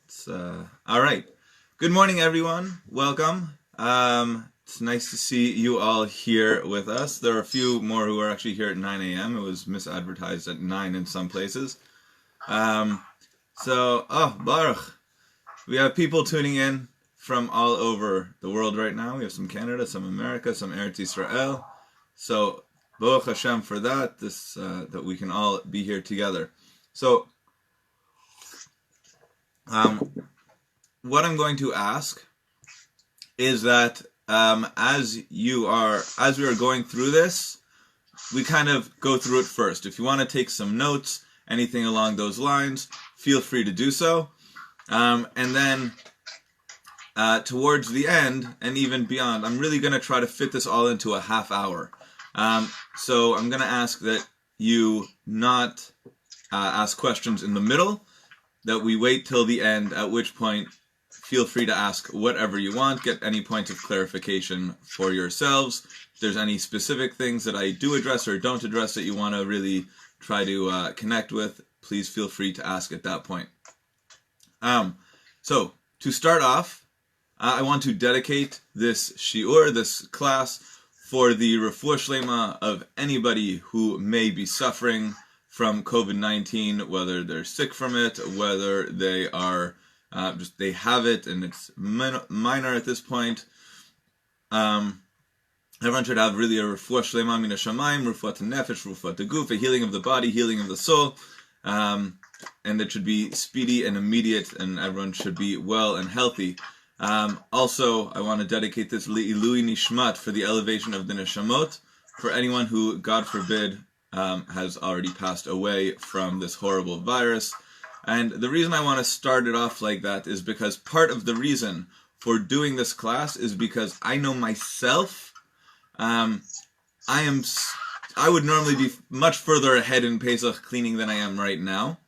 All right. Good morning, everyone. Welcome. It's nice to see you all here with us. There are a few more who are actually here at 9 a.m. It was misadvertised at 9 in some places. Baruch. We have people tuning in from all over the world right now. We have some Canada, some America, some Eretz Israel. So, Baruch Hashem for that, that we can all be here together. So, what I'm going to ask is that as we are going through this, we kind of go through it first. If you want to take some notes, anything along those lines, feel free to do so. And then towards the end and even beyond, I'm really going to try to fit this all into a half hour. So I'm going to ask that you not ask questions in the middle, that we wait till the end, at which point feel free to ask whatever you want, get any points of clarification for yourselves. If there's any specific things that I do address or don't address that you want to really try to connect with, please feel free to ask at that point. So, to start off, I want to dedicate this shiur, this class, for the refuah shlema of anybody who may be suffering from COVID-19, whether they're sick from it, whether they are they have it and it's minor at this point. Everyone should have really a refuah shlema min hashamayim, refuah nefesh, refuah guf, a healing of the body, healing of the soul, and it should be speedy and immediate, and everyone should be well and healthy. Also, I want to dedicate this li'ilui nishmat, for the elevation of the neshamot, for anyone who, God forbid, has already passed away from this horrible virus. And the reason I want to start it off like that is because part of the reason for doing this class is because I know myself, I would normally be much further ahead in Pesach cleaning than I am right now.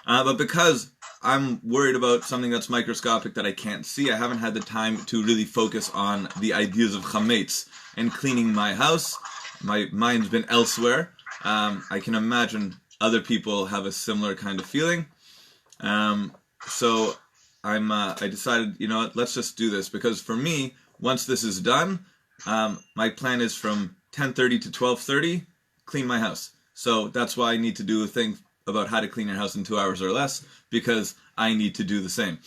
But because I'm worried about something that's microscopic that I can't see, I haven't had the time to really focus on the ideas of Chametz and cleaning my house. My mind's been elsewhere. I can imagine other people have a similar kind of feeling. So I decided, you know what, let's just do this. Because for me, once this is done, my plan is from 10:30 to 12:30, clean my house. So that's why I need to do a thing about how to clean your house in 2 hours or less, because I need to do the same.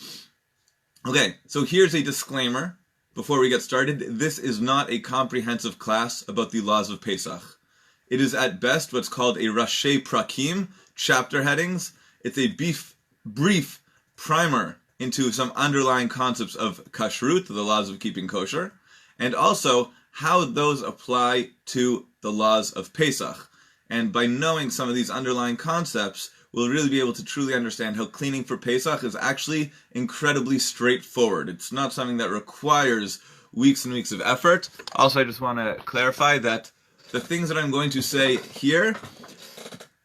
Okay, so here's a disclaimer before we get started. This is not a comprehensive class about the laws of Pesach. It is at best what's called a Rashi Prakim, chapter headings. It's a brief primer into some underlying concepts of Kashrut, the laws of keeping kosher, and also how those apply to the laws of Pesach. And by knowing some of these underlying concepts, we'll really be able to truly understand how cleaning for Pesach is actually incredibly straightforward. It's not something that requires weeks and weeks of effort. Also, I just want to clarify that the things that I'm going to say here,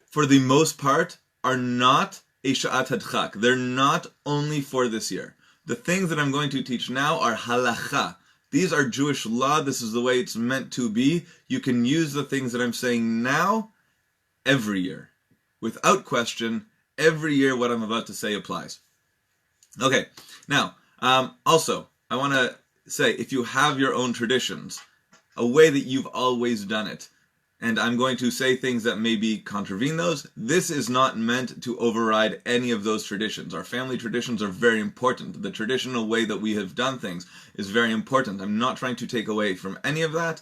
for the most part, are not a sha'at hadchak. They're not only for this year. The things that I'm going to teach now are halacha. These are Jewish law. This is the way it's meant to be. You can use the things that I'm saying now every year. Without question, every year what I'm about to say applies. Okay, now, also, I want to say, if you have your own traditions, a way that you've always done it, and I'm going to say things that maybe contravene those, this is not meant to override any of those traditions. Our family traditions are very important. The traditional way that we have done things is very important. I'm not trying to take away from any of that.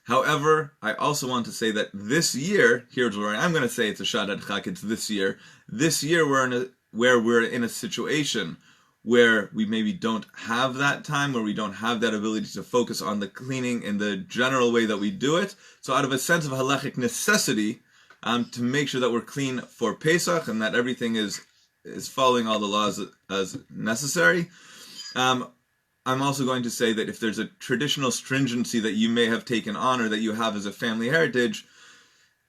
However, I also want to say that this year, here's where I'm going to say it's a sha'at hadchak, it's this year. This year we're in a situation where we maybe don't have that time, where we don't have that ability to focus on the cleaning in the general way that we do it. So out of a sense of halachic necessity, to make sure that we're clean for Pesach and that everything is following all the laws as necessary, I'm also going to say that if there's a traditional stringency that you may have taken on or that you have as a family heritage,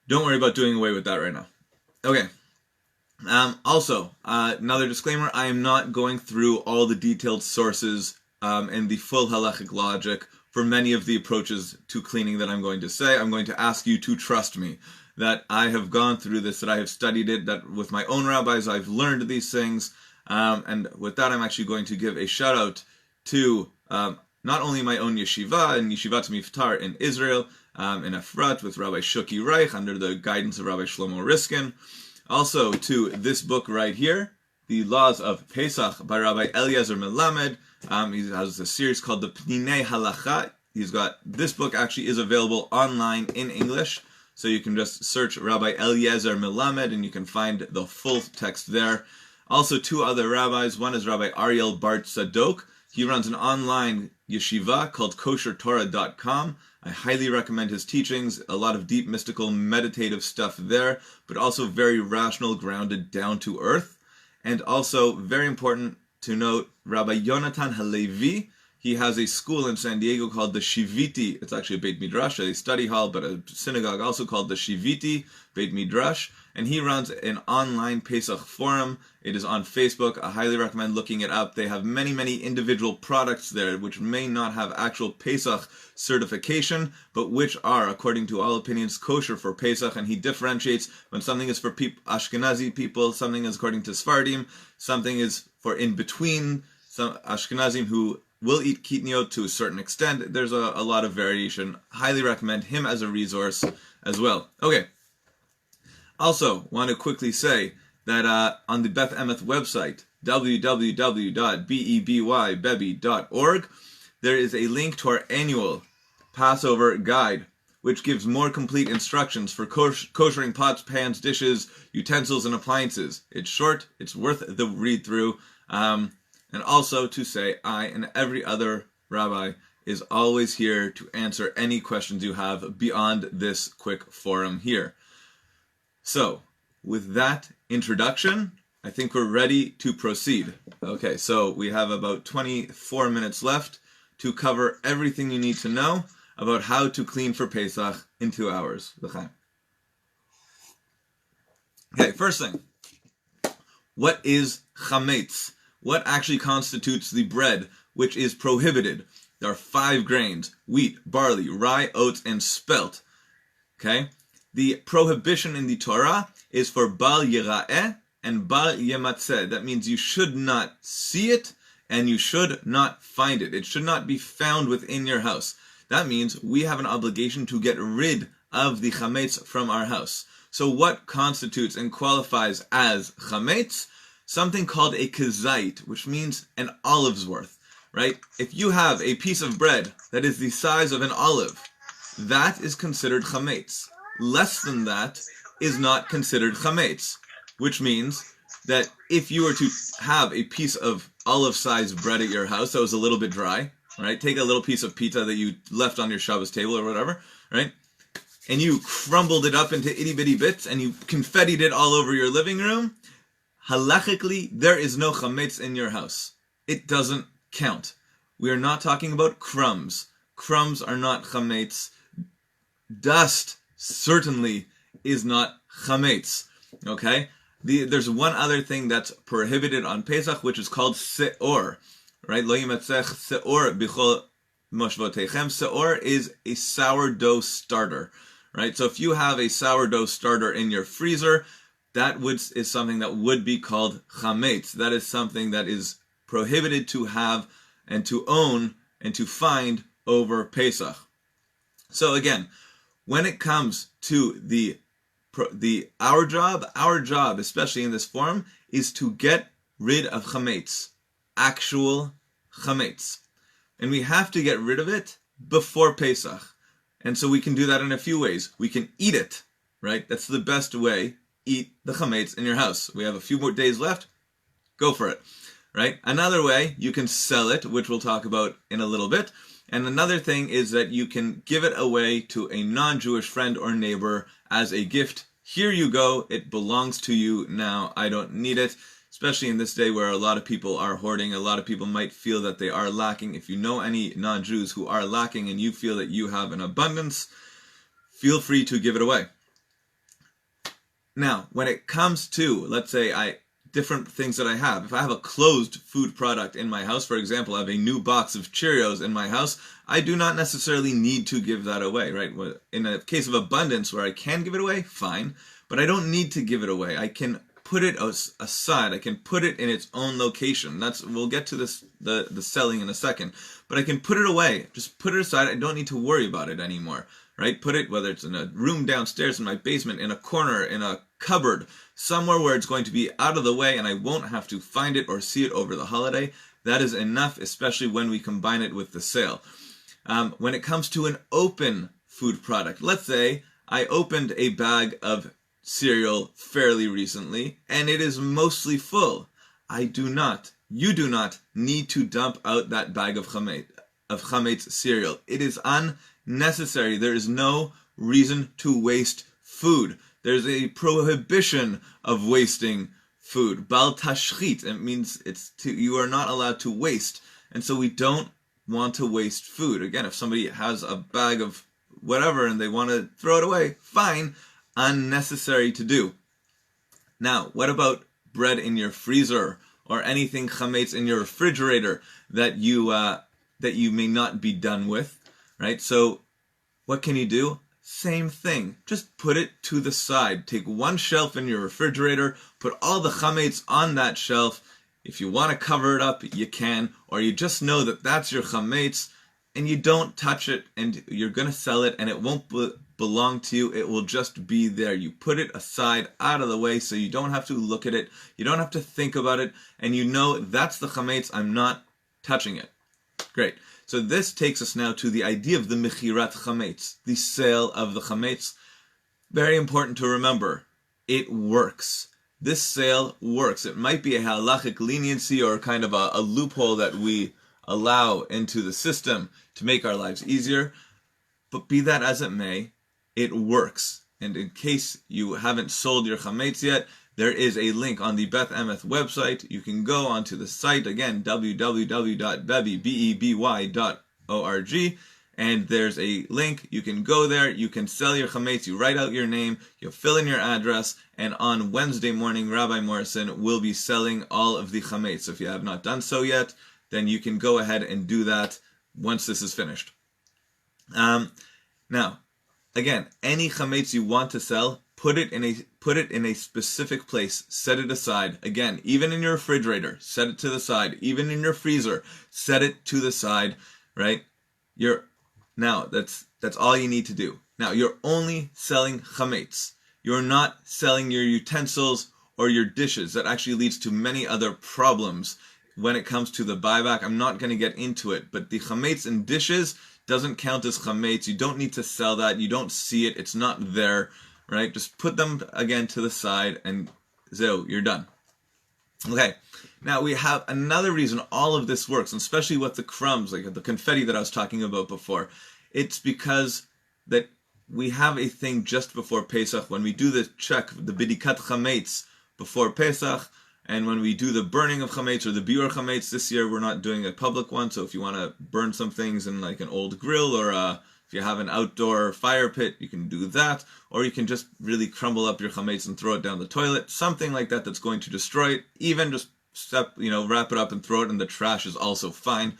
don't worry about doing away with that right now. Okay. Also, another disclaimer, I am not going through all the detailed sources and the full halachic logic for many of the approaches to cleaning that I'm going to say. I'm going to ask you to trust me. that I have gone through this, that I have studied it, that with my own rabbis I've learned these things. And with that, I'm actually going to give a shout out to not only my own yeshiva and Yeshivat Miftar in Israel, in Efrat with Rabbi Shuki Reich under the guidance of Rabbi Shlomo Riskin. Also to this book right here, The Laws of Pesach by Rabbi Elyazar Melamed. He has a series called the Pninei Halacha. He's got, this book actually is available online in English, so you can just search Rabbi Elyazar Melamed and you can find the full text there. Also two other rabbis. One is Rabbi Ariel Bart Sadok. He runs an online yeshiva called KosherTorah.com. I highly recommend his teachings. A lot of deep, mystical, meditative stuff there, but also very rational, grounded, down to earth. And also, very important to note, Rabbi Yonatan Halevi. He has a school in San Diego called the Shiviti. It's actually a Beit Midrash, a study hall, but a synagogue also called the Shiviti Beit Midrash. And he runs an online Pesach forum. It is on Facebook. I highly recommend looking it up. They have many, many individual products there which may not have actual Pesach certification, but which are, according to all opinions, kosher for Pesach. And he differentiates when something is for Ashkenazi people, something is according to Sephardim, something is for in between, some Ashkenazim who will eat kitniot to a certain extent. There's a lot of variation. Highly recommend him as a resource as well. Okay. Also, want to quickly say that on the Beth Emeth website, www.bebybebby.org, there is a link to our annual Passover guide, which gives more complete instructions for koshering pots, pans, dishes, utensils, and appliances. It's short, it's worth the read-through, and also to say I and every other rabbi is always here to answer any questions you have beyond this quick forum here. So, with that introduction, I think we're ready to proceed. Okay, so we have about 24 minutes left to cover everything you need to know about how to clean for Pesach in 2 hours. Okay, first thing. What is chametz? What actually constitutes the bread which is prohibited? There are 5 grains: wheat, barley, rye, oats, and spelt. Okay? The prohibition in the Torah is for bal yira'eh and bal yematzeh. That means you should not see it and you should not find it. It should not be found within your house. That means we have an obligation to get rid of the chametz from our house. So what constitutes and qualifies as chametz? Something called a kezait, which means an olive's worth, right? If you have a piece of bread that is the size of an olive, that is considered chametz. Less than that is not considered chametz, which means that if you were to have a piece of olive-sized bread at your house that was a little bit dry, right? Take a little piece of pita that you left on your Shabbos table or whatever, right? And you crumbled it up into itty-bitty bits and you confettied it all over your living room, halachically, there is no chametz in your house. It doesn't count. We are not talking about crumbs. Crumbs are not chametz. Dust certainly is not chametz. Okay? There's one other thing that's prohibited on Pesach, which is called se'or. Right? Lo yimatzech se'or bichol moshvotechem. Se'or is a sourdough starter. Right? So if you have a sourdough starter in your freezer, that is something that would be called chametz. That is something that is prohibited to have and to own and to find over Pesach. So again, when it comes to our job, especially in this forum, is to get rid of chametz, actual chametz. And we have to get rid of it before Pesach. And so we can do that in a few ways. We can eat it, right? That's the best way. Eat the chametz in your house. We have a few more days left. Go for it, right? Another way, you can sell it, which we'll talk about in a little bit. And another thing is that you can give it away to a non-Jewish friend or neighbor as a gift. Here you go. It belongs to you now. I don't need it. Especially in this day where a lot of people are hoarding. A lot of people might feel that they are lacking. If you know any non-Jews who are lacking and you feel that you have an abundance, feel free to give it away. Now, when it comes to, let's say I different things that I have. If I have a closed food product in my house, for example, I have a new box of Cheerios in my house, I do not necessarily need to give that away, right? In a case of abundance where I can give it away, fine, but I don't need to give it away. I can put it aside. I can put it in its own location. We'll get to this the selling in a second, but I can put it away. Just put it aside. I don't need to worry about it anymore, right? Put it, whether it's in a room downstairs in my basement, in a corner, in a cupboard, somewhere where it's going to be out of the way and I won't have to find it or see it over the holiday. That is enough, especially when we combine it with the sale. When it comes to an open food product, let's say I opened a bag of cereal fairly recently and it is mostly full. You do not need to dump out that bag of chametz cereal. It is unnecessary. There is no reason to waste food. There's a prohibition of wasting food. Bal tashchit. It means you are not allowed to waste. And so we don't want to waste food. Again, if somebody has a bag of whatever and they want to throw it away, fine. Unnecessary to do. Now, what about bread in your freezer or anything chametz in your refrigerator that you may not be done with, right? So what can you do? Same thing. Just put it to the side. Take one shelf in your refrigerator, put all the chametz on that shelf. If you want to cover it up, you can, or you just know that that's your chametz and you don't touch it and you're going to sell it and it won't belong to you. It will just be there. You put it aside, out of the way, so you don't have to look at it. You don't have to think about it. And you know that's the chametz. I'm not touching it. Great. So this takes us now to the idea of the mechirat chametz, the sale of the chametz. Very important to remember. It works. This sale works. It might be a halachic leniency or kind of a loophole that we allow into the system to make our lives easier. But be that as it may, it works. And in case you haven't sold your chametz yet, there is a link on the Beth Emeth website. You can go onto the site, again, www.beby.org, and there's a link. You can go there, you can sell your chametz, you write out your name, you fill in your address, and on Wednesday morning, Rabbi Morrison will be selling all of the chametz. So if you have not done so yet, then you can go ahead and do that once this is finished. Now, again, any chametz you want to sell, put it in a specific place. Set it aside. Again, even in your refrigerator, set it to the side. Even in your freezer, set it to the side. Right? That's all you need to do. Now, you're only selling chametz. You're not selling your utensils or your dishes. That actually leads to many other problems when it comes to the buyback. I'm not going to get into it, but the chametz in dishes doesn't count as chametz. You don't need to sell that. You don't see it. It's not there, right? Just put them again to the side and you're done. Okay, now we have another reason all of this works, and especially with the crumbs, like the confetti that I was talking about before. It's because that we have a thing just before Pesach when we do the check, the bidikat chametz before Pesach. And when we do the burning of chametz or the biur chametz, this year we're not doing a public one. So if you want to burn some things in like an old grill or if you have an outdoor fire pit, you can do that. Or you can just really crumble up your chametz and throw it down the toilet. Something like that that's going to destroy it. Even just wrap it up and throw it in the trash is also fine.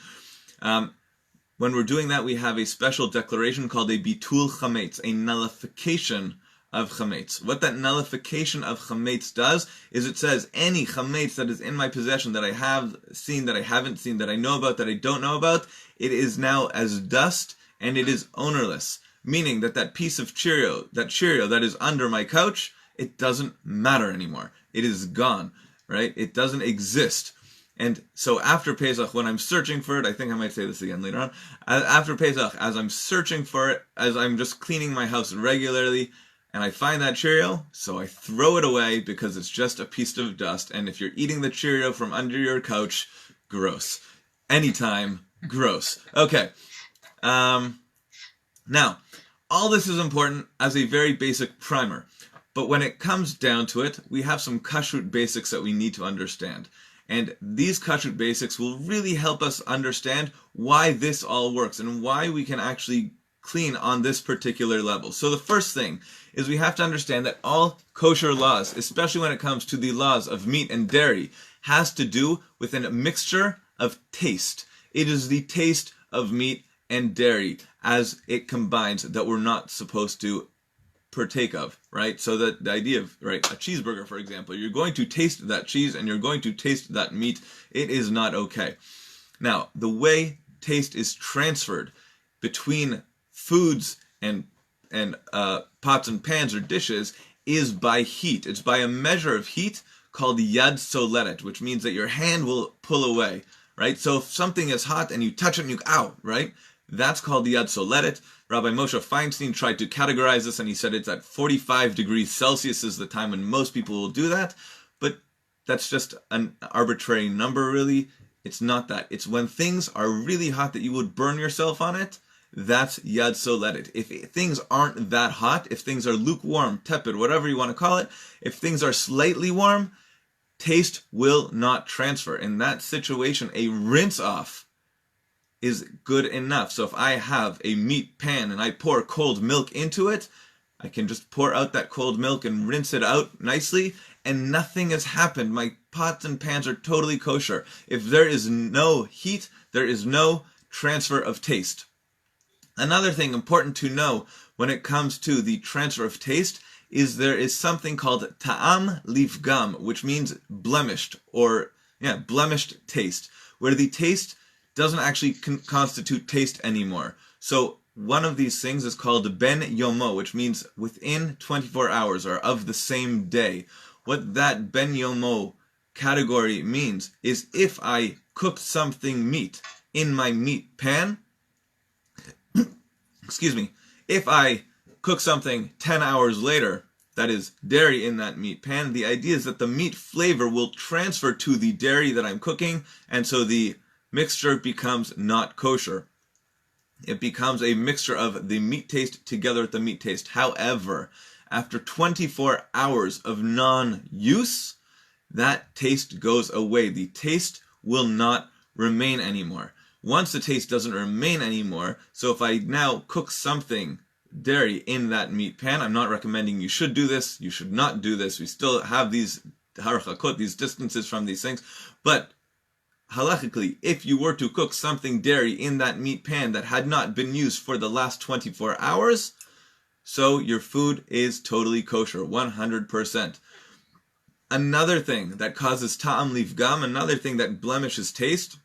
When we're doing that, we have a special declaration called a bitul chametz, a nullification of chametz. What that nullification of chametz does is it says any chametz that is in my possession that I have seen, that I haven't seen, that I know about, that I don't know about, it is now as dust and it is ownerless. Meaning that piece of Cheerio that is under my couch, it doesn't matter anymore. It is gone, right? It doesn't exist. And so after Pesach, when I'm searching for it, I think I might say this again later on, after Pesach, as I'm searching for it, as I'm just cleaning my house regularly, and I find that Cheerio, so I throw it away because it's just a piece of dust. And if you're eating the Cheerio from under your couch, gross. Anytime, gross. Okay. Now, all this is important as a very basic primer. But when it comes down to it, we have some Kashrut basics that we need to understand. And these Kashrut basics will really help us understand why this all works and why we can actually clean on this particular level. So the first thing is we have to understand that all kosher laws, especially when it comes to the laws of meat and dairy, has to do with a mixture of taste. It is the taste of meat and dairy as it combines that we're not supposed to partake of, right? So that the idea of, right, a cheeseburger, for example, you're going to taste that cheese and you're going to taste that meat. It is not okay. Now, the way taste is transferred between foods and pots and pans or dishes is by heat. It's by a measure of heat called yad soletet, which means that your hand will pull away, right? So if something is hot and you touch it and you, ow, right? That's called the yad soletet. Rabbi Moshe Feinstein tried to categorize this, and he said it's at 45 degrees Celsius is the time when most people will do that, but that's just an arbitrary number, really. It's not that. It's when things are really hot that you would burn yourself on it, that's yad soletet. If things aren't that hot, if things are lukewarm, tepid, whatever you want to call it, if things are slightly warm, taste will not transfer. In that situation, a rinse off is good enough. So if I have a meat pan and I pour cold milk into it, I can just pour out that cold milk and rinse it out nicely, and nothing has happened. My pots and pans are totally kosher. If there is no heat, there is no transfer of taste. Another thing important to know when it comes to the transfer of taste is there is something called ta'am lifgam, which means blemished, or blemished taste, where the taste doesn't actually constitute taste anymore. So one of these things is called ben yomo, which means within 24 hours or of the same day. What that ben yomo category means is if I cook something meat in my meat pan, if I cook something 10 hours later, that is dairy in that meat pan, the idea is that the meat flavor will transfer to the dairy that I'm cooking, and so the mixture becomes not kosher. It becomes a mixture of the meat taste together with the meat taste. However, after 24 hours of non-use, that taste goes away. The taste will not remain anymore. Once the taste doesn't remain anymore, so if I now cook something dairy in that meat pan, I'm not recommending you should do this, you should not do this. We still have these harchakot, these distances from these things, but halachically, if you were to cook something dairy in that meat pan that had not been used for the last 24 hours, so your food is totally kosher, 100%. Another thing that causes ta'am lifgam, another thing that blemishes taste,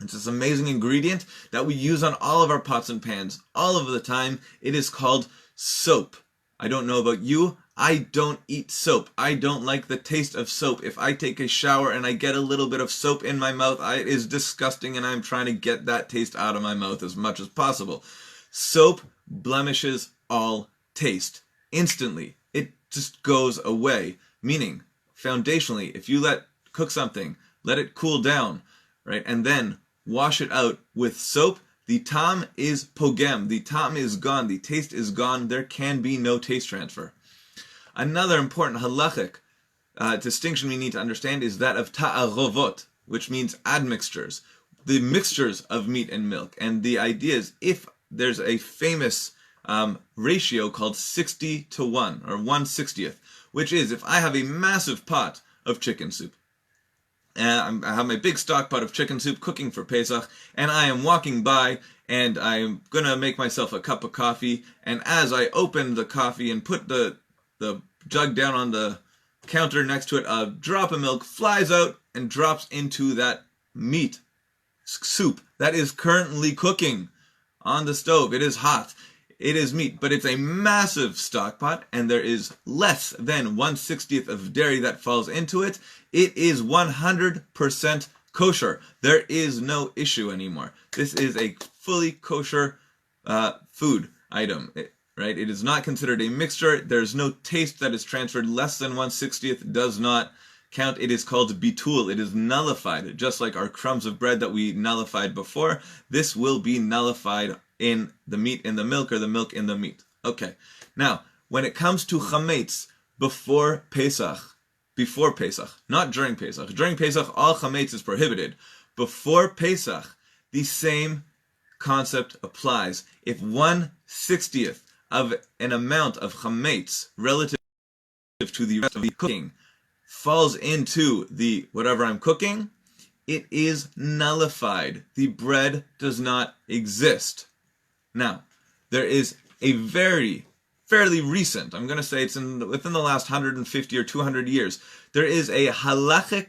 it's this amazing ingredient that we use on all of our pots and pans, all of the time. It is called soap. I don't know about you, I don't eat soap. I don't like the taste of soap. If I take a shower and I get a little bit of soap in my mouth, it is disgusting, and I'm trying to get that taste out of my mouth as much as possible. Soap blemishes all taste instantly. It just goes away. Meaning, foundationally, if you cook something, let it cool down, right, and then wash it out with soap, the ta'am is pogem. The ta'am is gone. The taste is gone. There can be no taste transfer. Another important halachic distinction we need to understand is that of ta'arovot, which means admixtures, the mixtures of meat and milk. And the idea is, if there's a famous ratio called 60-1, or 1/60th, which is if I have a massive pot of chicken soup, and I have my big stock pot of chicken soup cooking for Pesach, and I am walking by, and I'm going to make myself a cup of coffee, and as I open the coffee and put the jug down on the counter next to it, a drop of milk flies out and drops into that meat soup that is currently cooking on the stove. It is hot. It is meat, but it's a massive stock pot, and there is less than 1/60th of dairy that falls into it. It is 100% kosher. There is no issue anymore. This is a fully kosher food item, right? It is not considered a mixture. There's no taste that is transferred. Less than 1/60th does not count. It is called bitul. It is nullified. Just like our crumbs of bread that we nullified before, this will be nullified in the meat in the milk, or the milk in the meat. Okay. Now, when it comes to chametz before Pesach, not during Pesach. During Pesach, all chametz is prohibited. Before Pesach, the same concept applies. If 1/60th of an amount of chametz relative to the rest of the cooking falls into the whatever I'm cooking, it is nullified. The bread does not exist. Now, there is a fairly recent, I'm going to say it's within the last 150 or 200 years, there is a halachic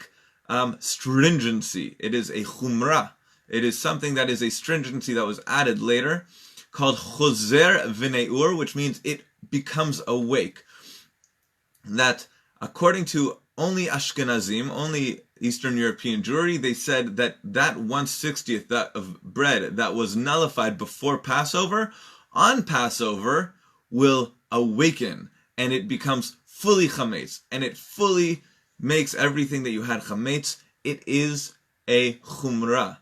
stringency. It is a chumrah. It is something that is a stringency that was added later, called choser v'neur, which means it becomes awake. That according to only Ashkenazim, only Eastern European Jewry, they said that 1/60th of bread that was nullified before Passover, on Passover, will awaken, and it becomes fully chametz, and it fully makes everything that you had chametz. It is a chumrah,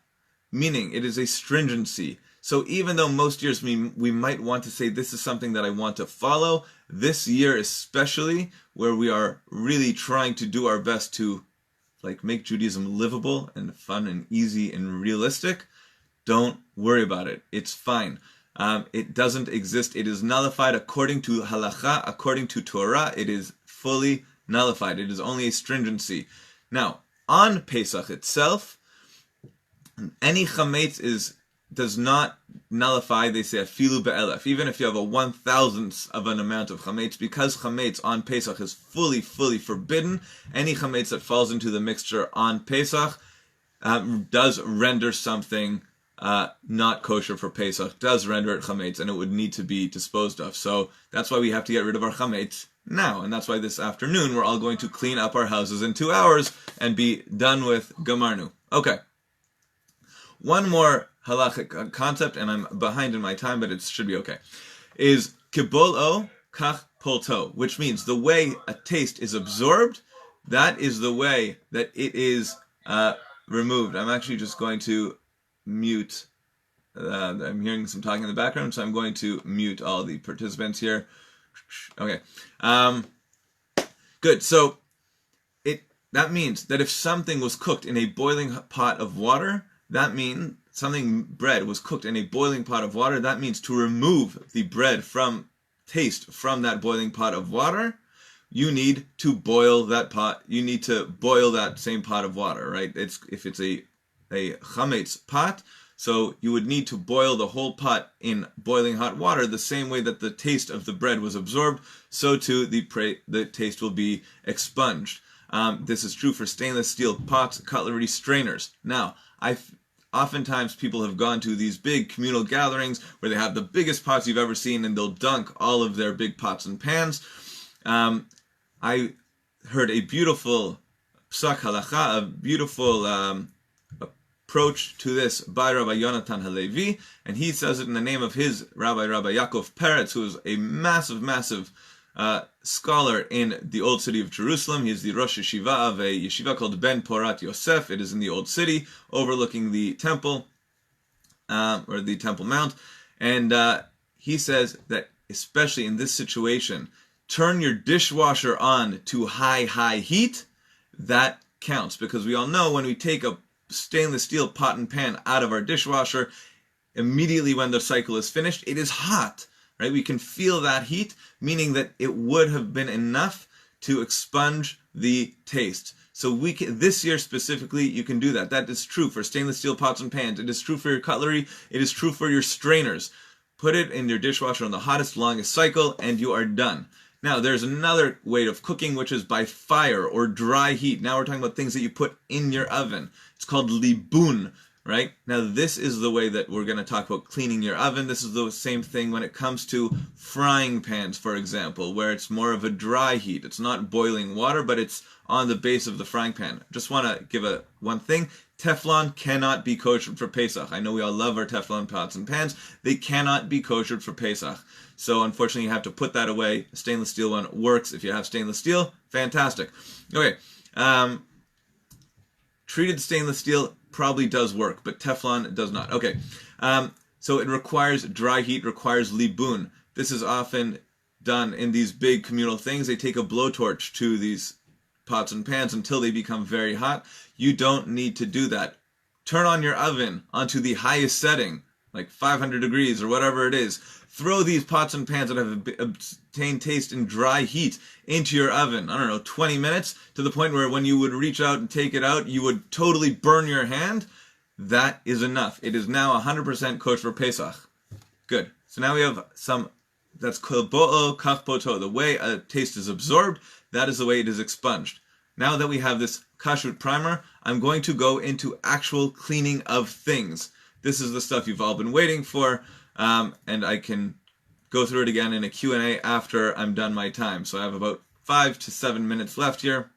meaning it is a stringency. So even though most years we might want to say this is something that I want to follow, this year especially, where we are really trying to do our best to make Judaism livable and fun and easy and realistic, don't worry about it. It's fine. It doesn't exist. It is nullified according to Halacha, according to Torah. It is fully nullified. It is only a stringency. Now, on Pesach itself, any chametz does not nullify, they say, afilu be'elef, even if you have a 1,000th of an amount of chametz, because chametz on Pesach is fully forbidden. Any chametz that falls into the mixture on Pesach does render something not kosher for Pesach, does render it chametz, and it would need to be disposed of. So that's why we have to get rid of our chametz now, and that's why this afternoon we're all going to clean up our houses in 2 hours and be done with Gamarnu. Okay. One more halachic concept, and I'm behind in my time, but it should be okay, is kibol-o kach polto, which means the way a taste is absorbed, that is the way that it is removed. I'm actually just going to mute. I'm hearing some talking in the background, so I'm going to mute all the participants here. Okay. Good. So that means that if something was cooked in a boiling pot of water, that means bread was cooked in a boiling pot of water, that means to remove the bread from that boiling pot of water, you need to boil that pot. You need to boil that same pot of water, right? If it's a chametz pot, so you would need to boil the whole pot in boiling hot water, the same way that the taste of the bread was absorbed, so too the taste will be expunged. This is true for stainless steel pots, cutlery, strainers. Now, oftentimes people have gone to these big communal gatherings where they have the biggest pots you've ever seen, and they'll dunk all of their big pots and pans. I heard a beautiful psak halacha, a beautiful approach to this by Rabbi Yonatan Halevi, and he says it in the name of his Rabbi Yaakov Peretz, who is a massive scholar in the old city of Jerusalem. He is the Rosh Yeshiva of a yeshiva called Ben Porat Yosef. It is in the old city, overlooking the temple, or the Temple Mount. And he says that, especially in this situation, turn your dishwasher on to high heat. That counts, because we all know when we take a stainless steel pot and pan out of our dishwasher, immediately when the cycle is finished, it is hot. Right? We can feel that heat, meaning that it would have been enough to expunge the taste. So this year specifically, you can do that. That is true for stainless steel pots and pans. It is true for your cutlery. It is true for your strainers. Put it in your dishwasher on the hottest, longest cycle, and you are done. Now, there's another way of cooking, which is by fire or dry heat. Now we're talking about things that you put in your oven. It's called libun. Right? Now, this is the way that we're going to talk about cleaning your oven. This is the same thing when it comes to frying pans, for example, where it's more of a dry heat. It's not boiling water, but it's on the base of the frying pan. Just want to give one thing. Teflon cannot be koshered for Pesach. I know we all love our Teflon pots and pans. They cannot be koshered for Pesach. So, unfortunately, you have to put that away. A stainless steel one works. If you have stainless steel, fantastic. Okay. Treated stainless steel probably does work, but Teflon does not. Okay, so it requires dry heat, requires libun. This is often done in these big communal things. They take a blowtorch to these pots and pans until they become very hot. You don't need to do that. Turn on your oven onto the highest setting, like 500 degrees or whatever it is. Throw these pots and pans that have obtained taste in dry heat into your oven, 20 minutes, to the point where when you would reach out and take it out, you would totally burn your hand. That is enough. It is now 100% kosher for Pesach. Good. So now we have some, that's kol bo'o kach poto. The way a taste is absorbed, that is the way it is expunged. Now that we have this Kashrut primer, I'm going to go into actual cleaning of things. This is the stuff you've all been waiting for, and I can go through it again in a Q&A after I'm done my time. So I have about 5 to 7 minutes left here.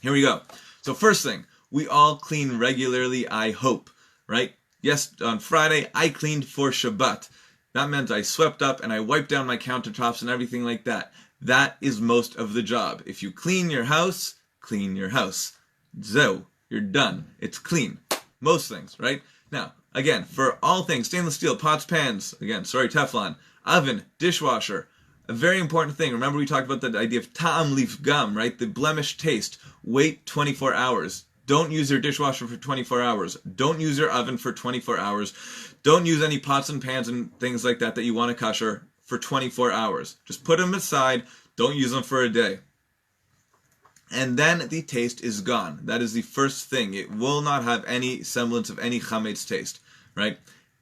Here we go. So first thing, we all clean regularly, I hope, right? Yes, on Friday, I cleaned for Shabbat. That meant I swept up and I wiped down my countertops and everything like that. That is most of the job. If you clean your house, clean your house. So, you're done. It's clean. Most things, right? Now, again, for all things, stainless steel, pots, pans, again, sorry, Teflon, oven, dishwasher, a very important thing. Remember we talked about the idea of ta'am leaf gum, right? The blemish taste. Wait 24 hours. Don't use your dishwasher for 24 hours. Don't use your oven for 24 hours. Don't use any pots and pans and things like that you want to kosher for 24 hours. Just put them aside. Don't use them for a day. And then the taste is gone. That is the first thing. It will not have any semblance of any chametz taste, right?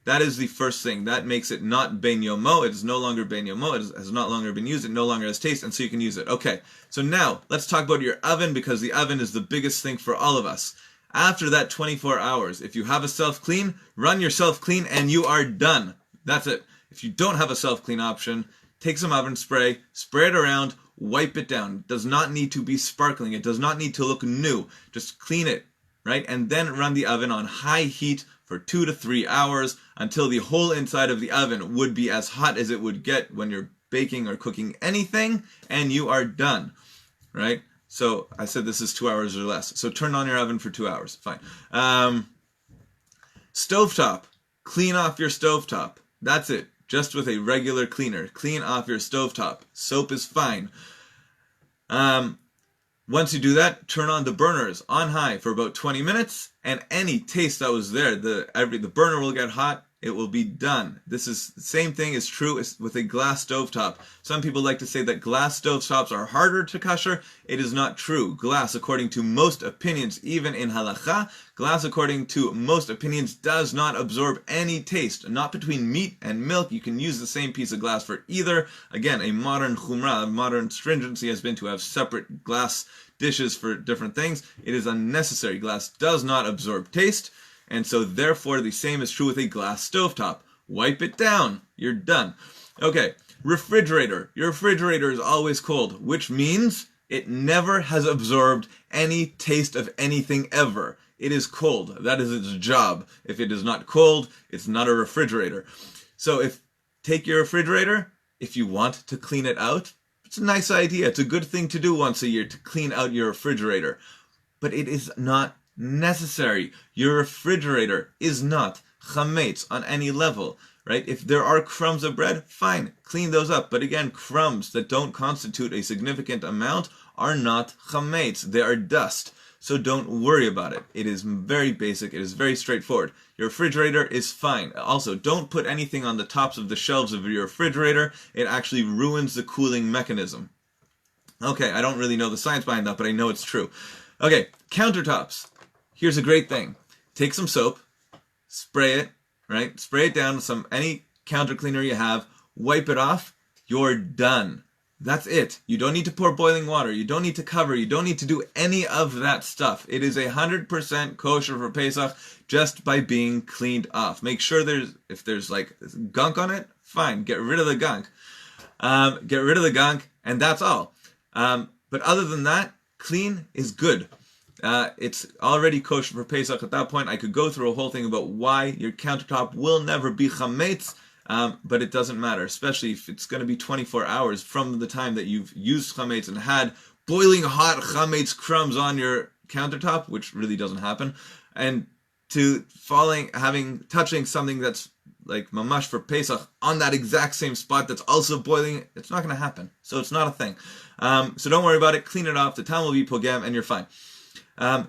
That is the first thing. That makes it not ben yomo. It is no longer ben yomo. It has not longer been used. It no longer has taste, and so you can use it. Okay, so now let's talk about your oven, because the oven is the biggest thing for all of us. After that 24 hours, if you have a self-clean, run your self-clean and you are done. That's it. If you don't have a self-clean option, take some oven spray, spray it around, wipe it down. It does not need to be sparkling. It does not need to look new. Just clean it, right? And then run the oven on high heat for 2 to 3 hours until the whole inside of the oven would be as hot as it would get when you're baking or cooking anything, and you are done, right? So I said this is 2 hours or less. So turn on your oven for 2 hours. Fine. Stovetop. Clean off your stovetop. That's it. Just with a regular cleaner. Clean off your stovetop. Soap is fine. Once you do that, turn on the burners on high for about 20 minutes, and any taste that was there, the burner will get hot. It will be done. This is the same thing is true with a glass stovetop. Some people like to say that glass stovetops are harder to kosher. It is not true. Glass, according to most opinions, even in Halacha, glass, according to most opinions, does not absorb any taste. Not between meat and milk. You can use the same piece of glass for either. Again, a modern chumrah, a modern stringency has been to have separate glass dishes for different things. It is unnecessary. Glass does not absorb taste. And so, therefore, the same is true with a glass stovetop. Wipe it down. You're done. Okay, refrigerator. Your refrigerator is always cold, which means it never has absorbed any taste of anything ever. It is cold. That is its job. If it is not cold, it's not a refrigerator. So, take your refrigerator, if you want to clean it out, it's a nice idea. It's a good thing to do once a year, to clean out your refrigerator. But it is not necessary. Your refrigerator is not chametz on any level, right? If there are crumbs of bread, fine, clean those up. But again, crumbs that don't constitute a significant amount are not chametz. They are dust. So don't worry about it. It is very basic. It is very straightforward. Your refrigerator is fine. Also, don't put anything on the tops of the shelves of your refrigerator. It actually ruins the cooling mechanism. Okay, I don't really know the science behind that, but I know it's true. Okay, countertops. Here's a great thing. Take some soap, spray it, right? Spray it down with any counter cleaner you have, wipe it off, you're done. That's it. You don't need to pour boiling water. You don't need to cover. You don't need to do any of that stuff. It is 100% kosher for Pesach just by being cleaned off. Make sure if there's like gunk on it, fine. Get rid of the gunk. Get rid of the gunk, and that's all. But other than that, clean is good. It's already kosher for Pesach. At that point, I could go through a whole thing about why your countertop will never be chametz, but it doesn't matter, especially if it's going to be 24 hours from the time that you've used chametz and had boiling hot chametz crumbs on your countertop, which really doesn't happen, and to touching something that's like mamash for Pesach on that exact same spot that's also boiling, it's not going to happen. So it's not a thing. So don't worry about it. Clean it off. The time will be pogam, and you're fine.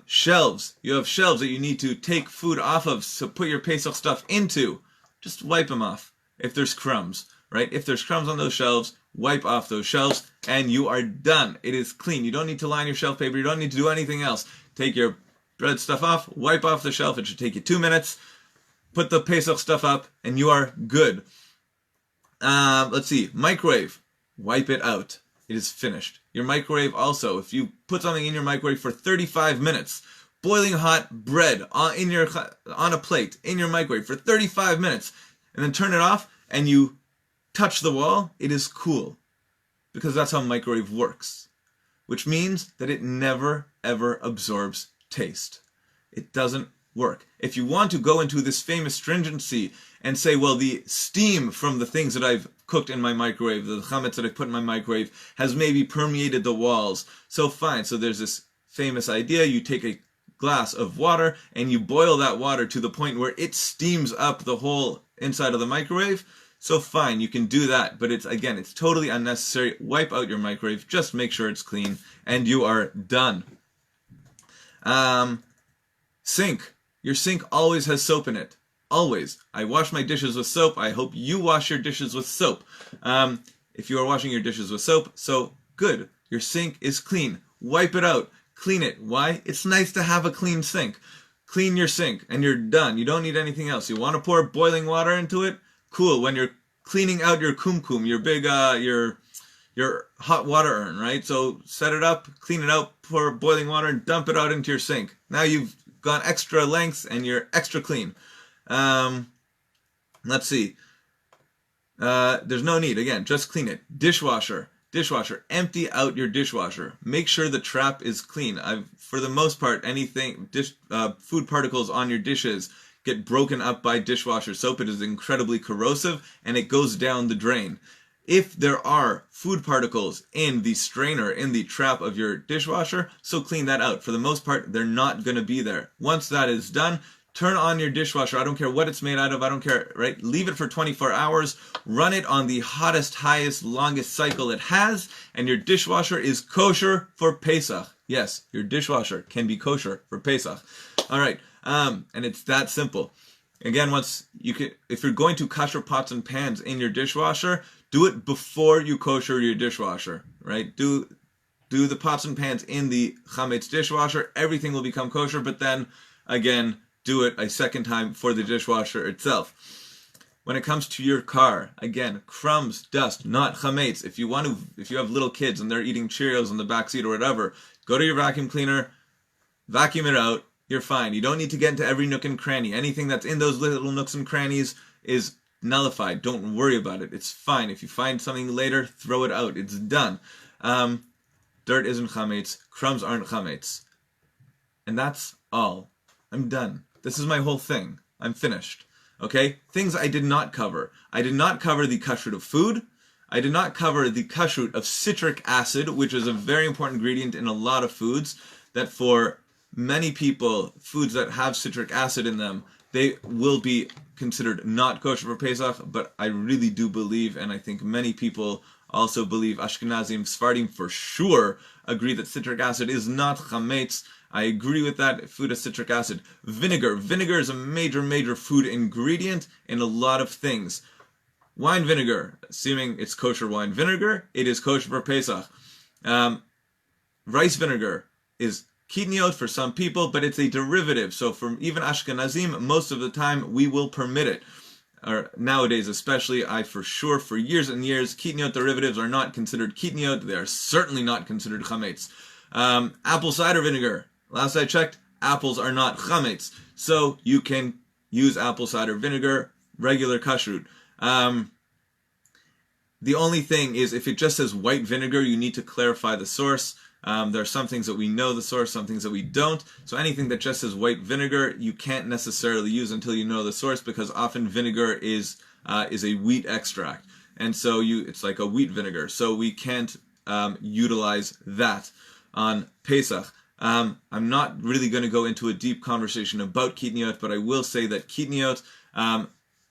Shelves. You have shelves that you need to take food off of to put your Pesach stuff into. just wipe them off. If there's crumbs, right? If there's crumbs on those shelves, wipe off those shelves, and you are done. It is clean. You don't need to line your shelf paper. You don't need to do anything else. Take your bread stuff off, wipe off the shelf. It should take you 2 minutes. Put the Pesach stuff up, and you are good. Let's see. Microwave. Wipe it out. It is finished. Your microwave also, if you put something in your microwave for 35 minutes, boiling hot bread on a plate in your microwave for 35 minutes, and then turn it off, and you touch the wall, it is cool. Because that's how microwave works. Which means that it never, ever absorbs taste. It doesn't work. If you want to go into this famous stringency and say, well, the steam from the things that I've cooked in my microwave, the chametz that I've put in my microwave, has maybe permeated the walls. So fine. So there's this famous idea. You take a glass of water and you boil that water to the point where it steams up the whole inside of the microwave. So fine, you can do that. But it's totally unnecessary. Wipe out your microwave. Just make sure it's clean and you are done. Sink. Your sink always has soap in it. Always. I wash my dishes with soap. I hope you wash your dishes with soap. If you are washing your dishes with soap, so good. Your sink is clean. Wipe it out. Clean it. Why? It's nice to have a clean sink. Clean your sink and you're done. You don't need anything else. You want to pour boiling water into it? Cool. When you're cleaning out your kumkum, your big, your hot water urn, right? So set it up, clean it out, pour boiling water and dump it out into your sink. Now you've gone extra lengths and you're extra clean. Let's see. There's no need. Again, just clean it. Dishwasher. Empty out your dishwasher. Make sure the trap is clean. For the most part, food particles on your dishes get broken up by dishwasher soap. It is incredibly corrosive and it goes down the drain. If there are food particles in the strainer, in the trap of your dishwasher, so clean that out. For the most part, they're not going to be there. Once that is done, turn on your dishwasher. I don't care what it's made out of. I don't care, right? Leave it for 24 hours. Run it on the hottest, highest, longest cycle it has. And your dishwasher is kosher for Pesach. Yes, your dishwasher can be kosher for Pesach. All right. And it's that simple. Again, if you're going to kosher pots and pans in your dishwasher, do it before you kosher your dishwasher, right? Do the pots and pans in the chametz dishwasher. Everything will become kosher, but then, again, do it a second time for the dishwasher itself. When it comes to your car, again, crumbs, dust, not chametz. If you have little kids and they're eating Cheerios in the backseat or whatever, go to your vacuum cleaner, vacuum it out, you're fine. You don't need to get into every nook and cranny. Anything that's in those little nooks and crannies is nullified. Don't worry about it. It's fine. If you find something later, throw it out. It's done. Dirt isn't chametz. Crumbs aren't chametz. And that's all. I'm done. This is my whole thing. I'm finished. Okay? Things I did not cover. I did not cover the kashrut of food. I did not cover the kashrut of citric acid, which is a very important ingredient in a lot of foods, that for many people, foods that have citric acid in them, they will be considered not kosher for Pesach, but I really do believe, and I think many people also believe, Ashkenazim, Sephardim for sure, agree that citric acid is not chametz. I agree with that. Food has citric acid. Vinegar. Vinegar is a major, major food ingredient in a lot of things. Wine vinegar, assuming it's kosher wine vinegar, it is kosher for Pesach. Rice vinegar is kitniot for some people, but it's a derivative. So for even Ashkenazim, most of the time we will permit it. Or nowadays especially, for sure, for years and years, kitniot derivatives are not considered kitniot. They are certainly not considered chametz. Apple cider vinegar. Last I checked, apples are not chametz. So you can use apple cider vinegar, regular kashrut. The only thing is, if it just says white vinegar, you need to clarify the source. There are some things that we know the source, some things that we don't. So anything that just says white vinegar, you can't necessarily use until you know the source, because often vinegar is a wheat extract, and so it's like a wheat vinegar. So we can't utilize that on Pesach. I'm not really going to go into a deep conversation about kitniot, but I will say that kitniot,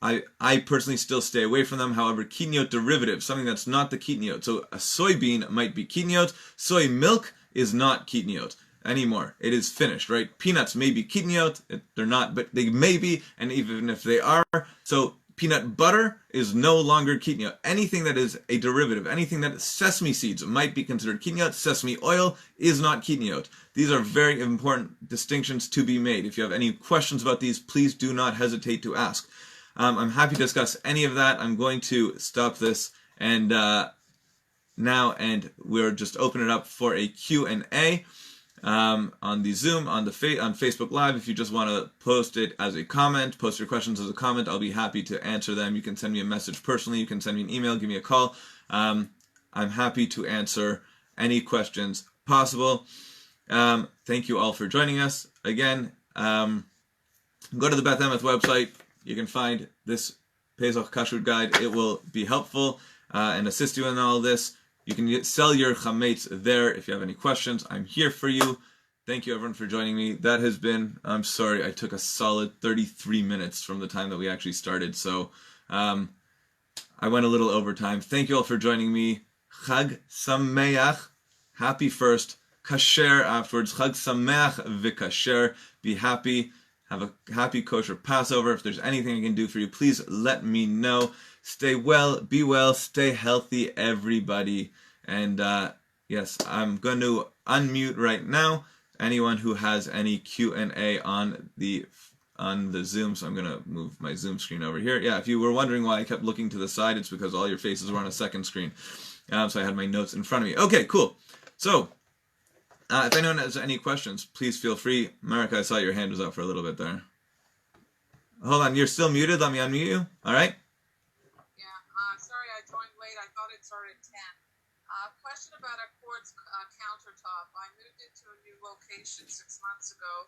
I personally still stay away from them. However, kitniot derivatives, something that's not the kitniot. So a soybean might be kitniot. Soy milk is not kitniot anymore. It is finished, right? Peanuts may be kitniot. They're not, but they may be. And even if they are, so Peanut butter is no longer kitniot. Anything that is a derivative, anything that sesame seeds might be considered kitniot. Sesame oil is not kitniot. These are very important distinctions to be made. If you have any questions about these, please do not hesitate to ask. I'm happy to discuss any of that. I'm going to stop this and now, and we'll just open it up for a Q&A. On the Zoom, on Facebook Live. If you just want to post it as a comment, post your questions as a comment, I'll be happy to answer them. You can send me a message personally, you can send me an email, give me a call. I'm happy to answer any questions possible. Thank you all for joining us. Again, go to the Beth Emeth website. You can find this Pesach Kashrut guide. It will be helpful and assist you in all this. You can sell your chametz there if you have any questions. I'm here for you. Thank you everyone for joining me. That has been, I'm sorry, I took a solid 33 minutes from the time that we actually started. So I went a little over time. Thank you all for joining me. Chag Sameach. Happy first. Kosher afterwards. Chag Sameach v'Kosher. Be happy. Have a happy kosher Passover. If there's anything I can do for you, please let me know. Stay well, be well, stay healthy, everybody. And yes, I'm going to unmute right now anyone who has any Q&A on the Zoom. So I'm going to move my Zoom screen over here. Yeah, if you were wondering why I kept looking to the side, it's because all your faces were on a second screen. So I had my notes in front of me. Okay, cool. So if anyone has any questions, please feel free. Marika, I saw your hand was up for a little bit there. Hold on, you're still muted. Let me unmute you. All right. Started at 10. Question about a quartz countertop. I moved into a new location 6 months ago,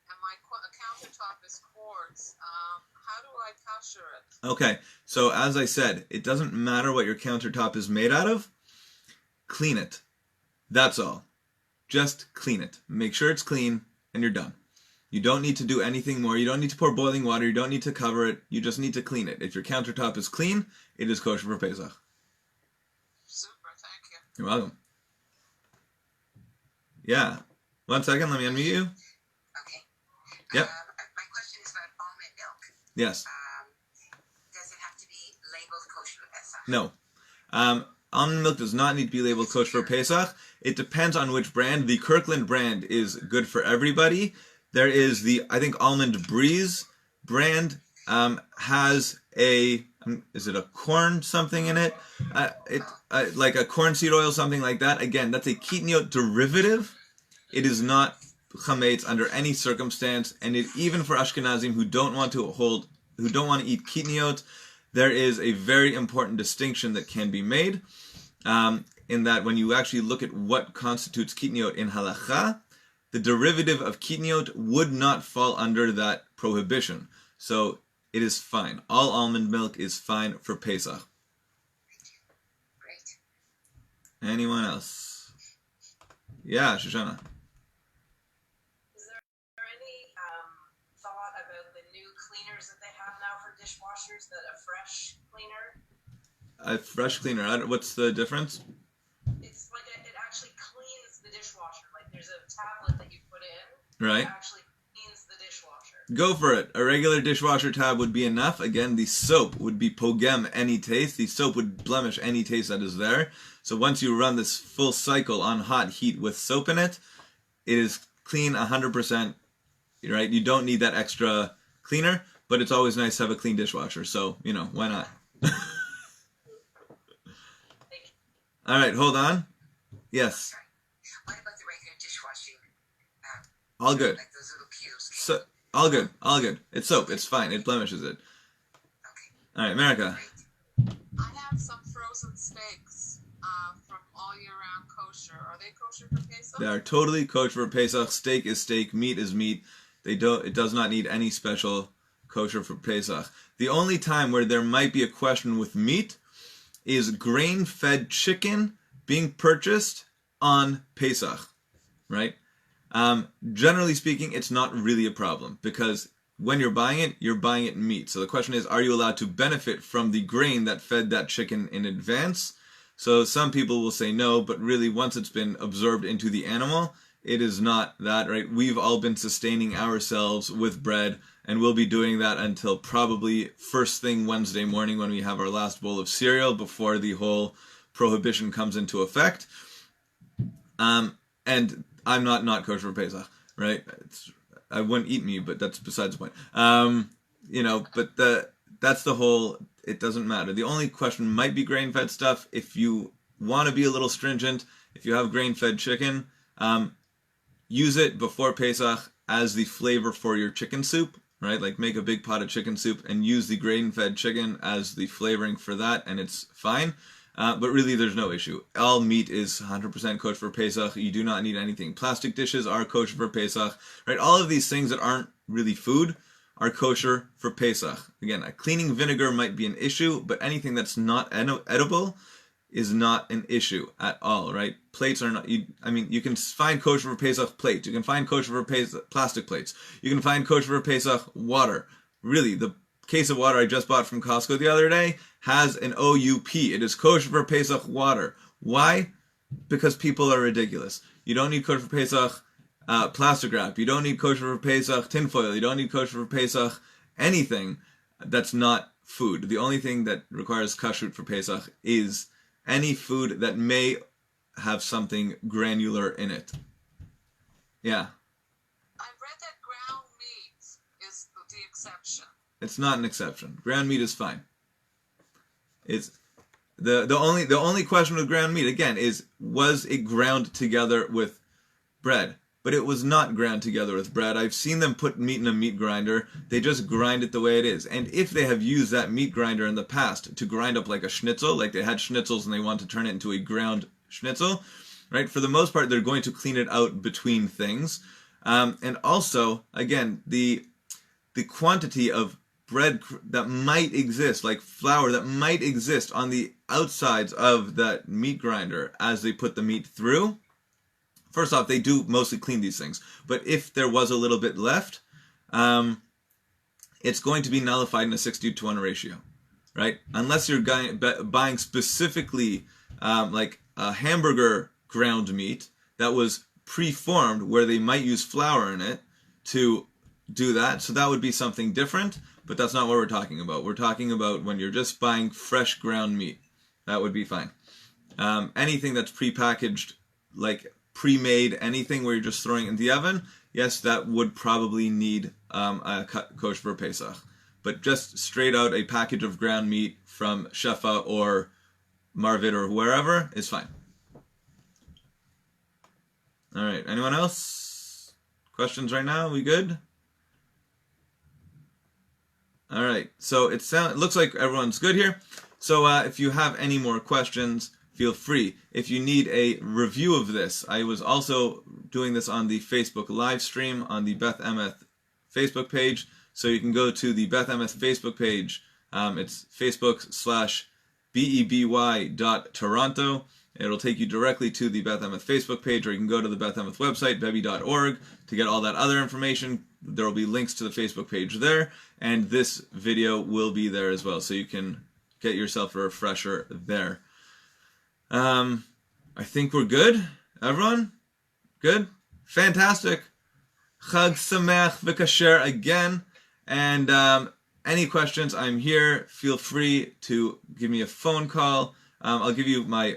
and my countertop is quartz. How do I kosher it? Okay, so as I said, it doesn't matter what your countertop is made out of. Clean it. That's all. Just clean it. Make sure it's clean, and you're done. You don't need to do anything more. You don't need to pour boiling water. You don't need to cover it. You just need to clean it. If your countertop is clean, it is kosher for Pesach. You're welcome. Yeah. 1 second, let me unmute you. Okay. Yep. My question is about almond milk. Yes. Does it have to be labeled kosher for Pesach? No. Almond milk does not need to be labeled kosher for Pesach. It depends on which brand. The Kirkland brand is good for everybody. There is the, I think, Almond Breeze brand has a, is it a corn something in it? Like a corn seed oil, something like that. Again, that's a kitniot derivative. It is not chametz under any circumstance, and even for Ashkenazim who don't want to eat kitniot, there is a very important distinction that can be made, in that when you actually look at what constitutes kitniot in halacha, the derivative of kitniot would not fall under that prohibition. So it is fine. All almond milk is fine for Pesach. Great. Anyone else? Yeah, Shoshana. Is there any thought about the new cleaners that they have now for dishwashers, that a fresh cleaner? A fresh cleaner. What's the difference? It's like it actually cleans the dishwasher. Like there's a tablet that you put in. Right. It actually cleans the dishwasher. Go for it. A regular dishwasher tab would be enough. Again, the soap would be pogem any taste. The soap would blemish any taste that is there. So once you run this full cycle on hot heat with soap in it, it is clean 100%. Right? You don't need that extra cleaner, but it's always nice to have a clean dishwasher. So, why not? All right, hold on. Yes. What about the regular dishwashing? All good. Like those little cubes. So, all good. All good. It's soap. It's fine. It blemishes it. Okay. All right, America. I have some frozen steaks from all year round kosher. Are they kosher for Pesach? They are totally kosher for Pesach. Steak is steak. Meat is meat. It does not need any special kosher for Pesach. The only time where there might be a question with meat is grain-fed chicken being purchased on Pesach, right? Generally speaking, it's not really a problem because when you're buying it meat. So the question is, are you allowed to benefit from the grain that fed that chicken in advance? So some people will say no, but really once it's been absorbed into the animal, it is not that, right? We've all been sustaining ourselves with bread and we'll be doing that until probably first thing Wednesday morning when we have our last bowl of cereal before the whole prohibition comes into effect. And I'm not kosher for Pesach, right? I wouldn't eat meat, but that's besides the point. But that's the whole. It doesn't matter. The only question might be grain-fed stuff. If you want to be a little stringent, if you have grain-fed chicken, use it before Pesach as the flavor for your chicken soup, right? Like make a big pot of chicken soup and use the grain-fed chicken as the flavoring for that, and it's fine. But really, there's no issue. All meat is 100% kosher for Pesach. You do not need anything. Plastic dishes are kosher for Pesach, right? All of these things that aren't really food are kosher for Pesach. Again, cleaning vinegar might be an issue, but anything that's not edible is not an issue at all, right? Plates are not, you can find kosher for Pesach plates. You can find kosher for Pesach plastic plates. You can find kosher for Pesach water. Really, the case of water I just bought from Costco the other day has an OUP. It is kosher for Pesach water. Why? Because people are ridiculous. You don't need kosher for Pesach plastic wrap. You don't need kosher for Pesach tinfoil. You don't need kosher for Pesach anything that's not food. The only thing that requires kashrut for Pesach is any food that may have something granular in it. Yeah. I read that ground meat is the exception. It's not an exception. Ground meat is fine. It's the only question with ground meat again is, was it ground together with bread? But it was not ground together with bread. I've seen them put meat in a meat grinder. They just grind it the way it is. And if they have used that meat grinder in the past to grind up like a schnitzel, like they had schnitzels and they want to turn it into a ground schnitzel, right? For the most part, they're going to clean it out between things. And also, again, the quantity of bread that might exist, like flour that might exist on the outsides of that meat grinder as they put the meat through. First off, they do mostly clean these things. But if there was a little bit left, it's going to be nullified in a 60-to-1 ratio, right? Unless you're buying specifically like a hamburger ground meat that was pre-formed where they might use flour in it to do that. So that would be something different, but that's not what we're talking about. We're talking about when you're just buying fresh ground meat. That would be fine. Anything that's pre-packaged, like pre-made, anything where you're just throwing it in the oven, yes, that would probably need a kosher for Pesach. But just straight out a package of ground meat from Shefa or Marvit or wherever is fine. All right, anyone else? Questions right now? We good? All right, so it looks like everyone's good here. So if you have any more questions, feel free. If you need a review of this, I was also doing this on the Facebook live stream on the Beth Emeth Facebook page. So you can go to the Beth Emeth Facebook page. It's facebook.beby.toronto. It'll take you directly to the Beth Emeth Facebook page, or you can go to the Beth Emeth website, beby.org, to get all that other information. There will be links to the Facebook page there, and this video will be there as well, so you can get yourself a refresher there. I think we're good. Everyone? Good? Fantastic. Chag Sameach v'Kosher again. And any questions, I'm here. Feel free to give me a phone call. I'll give you my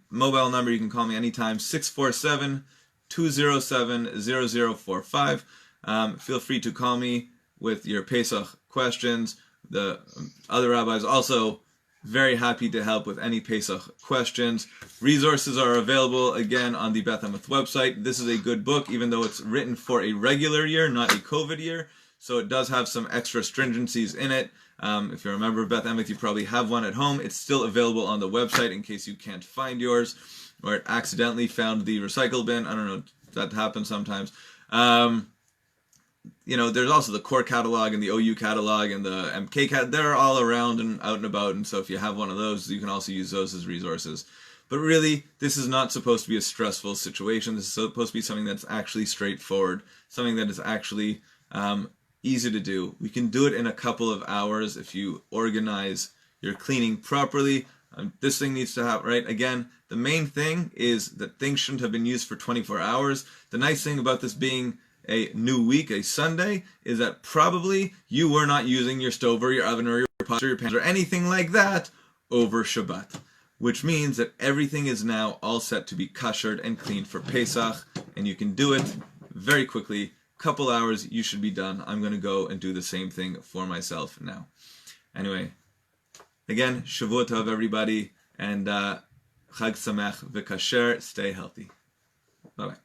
mobile number. You can call me anytime, 647-207-0045. Feel free to call me with your Pesach questions. The other rabbis also very happy to help with any Pesach questions. Resources are available, again, on the Beth Emeth website. This is a good book, even though it's written for a regular year, not a COVID year. So it does have some extra stringencies in it. If you're a member of Beth Emeth, you probably have one at home. It's still available on the website in case you can't find yours, or it accidentally found the recycle bin. I don't know, that happens sometimes. There's also the core catalog and the OU catalog and the MK catalog. They're all around and out and about, and so if you have one of those, you can also use those as resources. But really, this is not supposed to be a stressful situation. This is supposed to be something that's actually straightforward, something that is actually easy to do. We can do it in a couple of hours if you organize your cleaning properly. This thing needs to happen, right? Again, the main thing is that things shouldn't have been used for 24 hours. The nice thing about this being a new week, a Sunday, is that probably you were not using your stove or your oven or your pot or your pans or anything like that over Shabbat, which means that everything is now all set to be kashered and cleaned for Pesach, and you can do it very quickly. Couple hours, you should be done. I'm going to go and do the same thing for myself now. Anyway, again, Shavua Tov, everybody, and Chag Sameach v'Kasher. Stay healthy. Bye-bye.